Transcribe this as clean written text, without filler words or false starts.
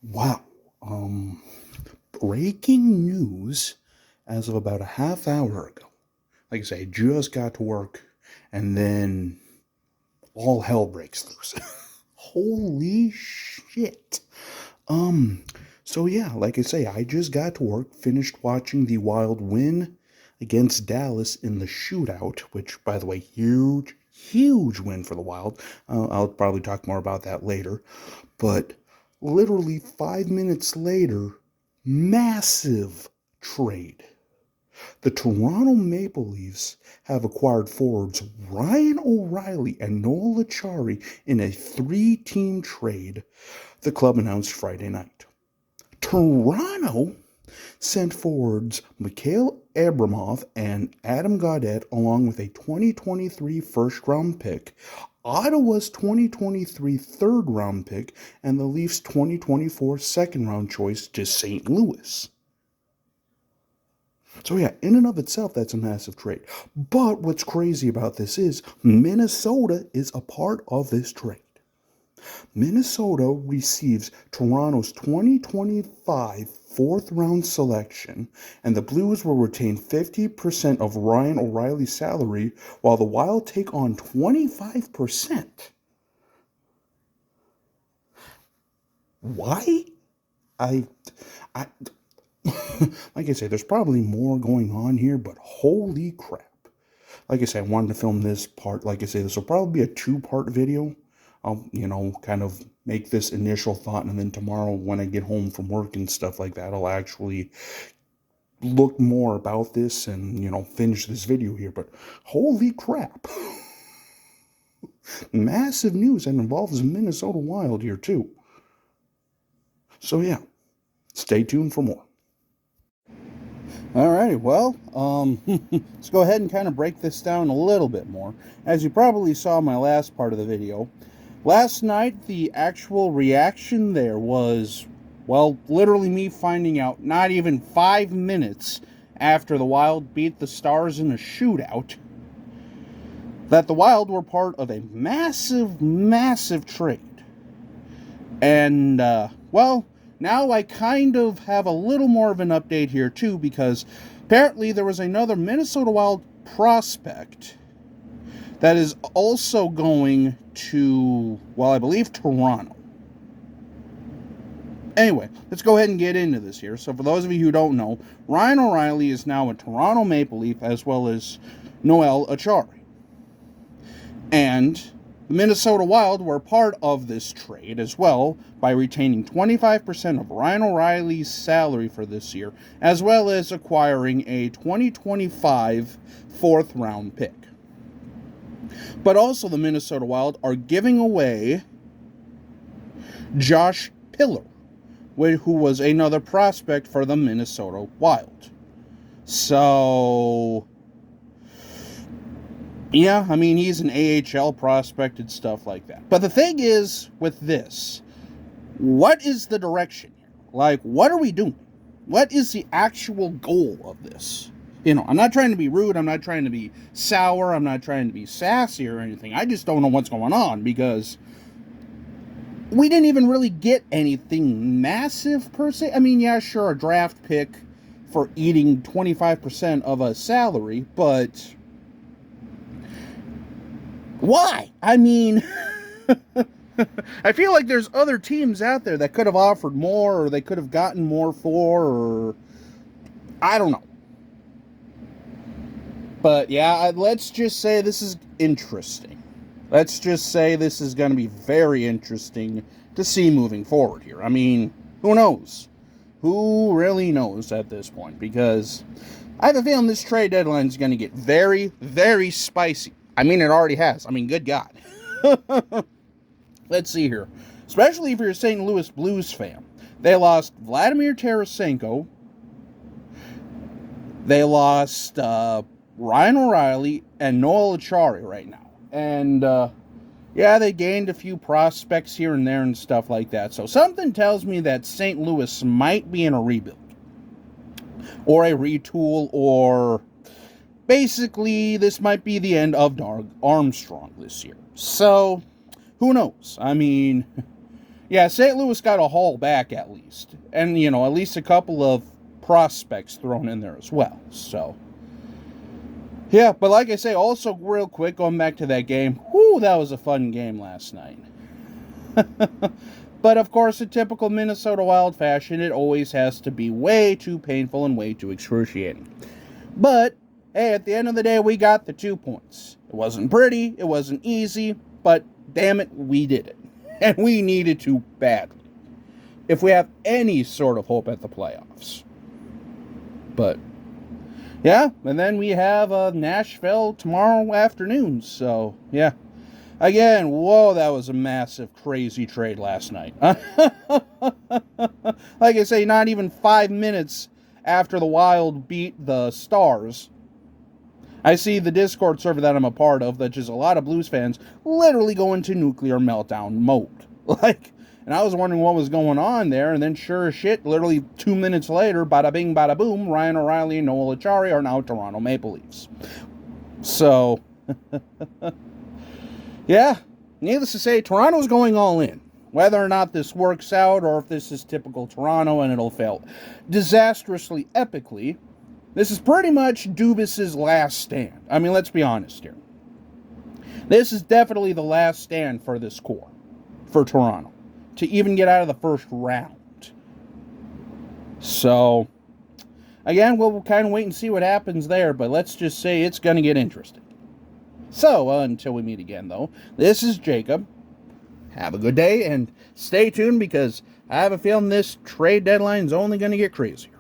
Wow. Um, Breaking news as of about a half hour ago. Like I say, I just got to work and then all hell breaks loose. Holy shit. Um, so yeah, like I say, I just got to work, finished watching the Wild win against Dallas in the shootout, which, by the way, huge win for the Wild. I'll probably talk more about that later. But literally 5 minutes later, massive trade. The Toronto Maple Leafs have acquired forwards Ryan O'Reilly and Noel Acciari in a three-team trade, the club announced Friday night. Toronto sent forwards Mikhail Abramov and Adam Gaudette along with a 2023 first-round pick, Ottawa's 2023 third-round pick, and the Leafs' 2024 second-round choice to St. Louis. So yeah, in and of itself, that's a massive trade. But what's crazy about this is Minnesota is a part of this trade. Minnesota receives Toronto's 2025 fourth round selection, and the Blues will retain 50% of Ryan O'Reilly's salary, while the Wild take on 25%. Why? I, I, like I say, there's probably more going on here, but holy crap. Like I say, I wanted to film this part. Like I say, this will probably be a two-part video. I'll, kind of make this initial thought, and then tomorrow when I get home from work and stuff like that, I'll actually look more about this and, finish this video here. But holy crap. Massive news that involves Minnesota Wild here, too. So, yeah, stay tuned for more. Alrighty, well, let's go ahead and kind of break this down a little bit more. As you probably saw in my last part of the video, last night the actual reaction there was, well, literally me finding out not even 5 minutes after the Wild beat the Stars in a shootout that the Wild were part of a massive trade. And, well, now I kind of have a little more of an update here, too, because apparently there was another Minnesota Wild prospect that is also going to, well, I believe Toronto. Anyway, let's go ahead and get into this here. So for those of you who don't know, Ryan O'Reilly is now a Toronto Maple Leaf, as well as Noel Acciari. And the Minnesota Wild were part of this trade as well by retaining 25% of Ryan O'Reilly's salary for this year, as well as acquiring a 2025 fourth round pick. But also the Minnesota Wild are giving away Josh Pillar, who was another prospect for the Minnesota Wild. So, yeah, I mean, he's an AHL prospect and stuff like that. But the thing is, with this, what is the direction here? Like, what are we doing? What is the actual goal of this? I'm not trying to be rude. I'm not trying to be sour. I'm not trying to be sassy or anything. I just don't know what's going on because we didn't even really get anything massive per se. I mean, yeah, sure, a draft pick for eating 25% of a salary, but why? I mean, I feel like there's other teams out there that could have offered more, or they could have gotten more for, or I don't know. But yeah, let's just say this is interesting. Let's just say this is going to be very interesting to see moving forward here. I mean, who knows? Who really knows at this point? Because I have a feeling this trade deadline is going to get very spicy. I mean, it already has. I mean, good God. Let's see here. Especially if you're a St. Louis Blues fan. They lost Vladimir Tarasenko. They lost Ryan O'Reilly and Noel Acciari right now. And, yeah, they gained a few prospects here and there and stuff like that. So something tells me that St. Louis might be in a rebuild. Or a retool, or basically this might be the end of Doug Armstrong this year. So, who knows? I mean, Yeah, St. Louis got a haul back at least. And, you know, at least a couple of prospects thrown in there as well. So, yeah, but like I say, also real quick, going back to that game, whoo, that was a fun game last night. But of course, in typical Minnesota Wild fashion, it always has to be way too painful and way too excruciating. But, hey, at the end of the day, we got the 2 points. It wasn't pretty, it wasn't easy, but damn it, we did it. And we needed to badly, if we have any sort of hope at the playoffs. But, yeah, and then we have Nashville tomorrow afternoon, so, yeah. Again, whoa, that was a massive, crazy trade last night. Like I say, not even 5 minutes after the Wild beat the Stars, I see the Discord server that I'm a part of, that just a lot of Blues fans literally go into nuclear meltdown mode. And I was wondering what was going on there, and then sure as shit, literally 2 minutes later, bada bing, bada boom, Ryan O'Reilly and Noel Acciari are now Toronto Maple Leafs. So, yeah, needless to say, Toronto's going all in. Whether or not this works out, or if this is typical Toronto and it'll fail disastrously epically, this is pretty much Dubas's last stand. I mean, let's be honest here. This is definitely the last stand for this core, for Toronto, to even get out of the first round. So, again, we'll kind of wait and see what happens there, but let's just say it's going to get interesting. So, until we meet again, though, this is Jacob. Have a good day, and stay tuned, because I have a feeling this trade deadline is only going to get crazier.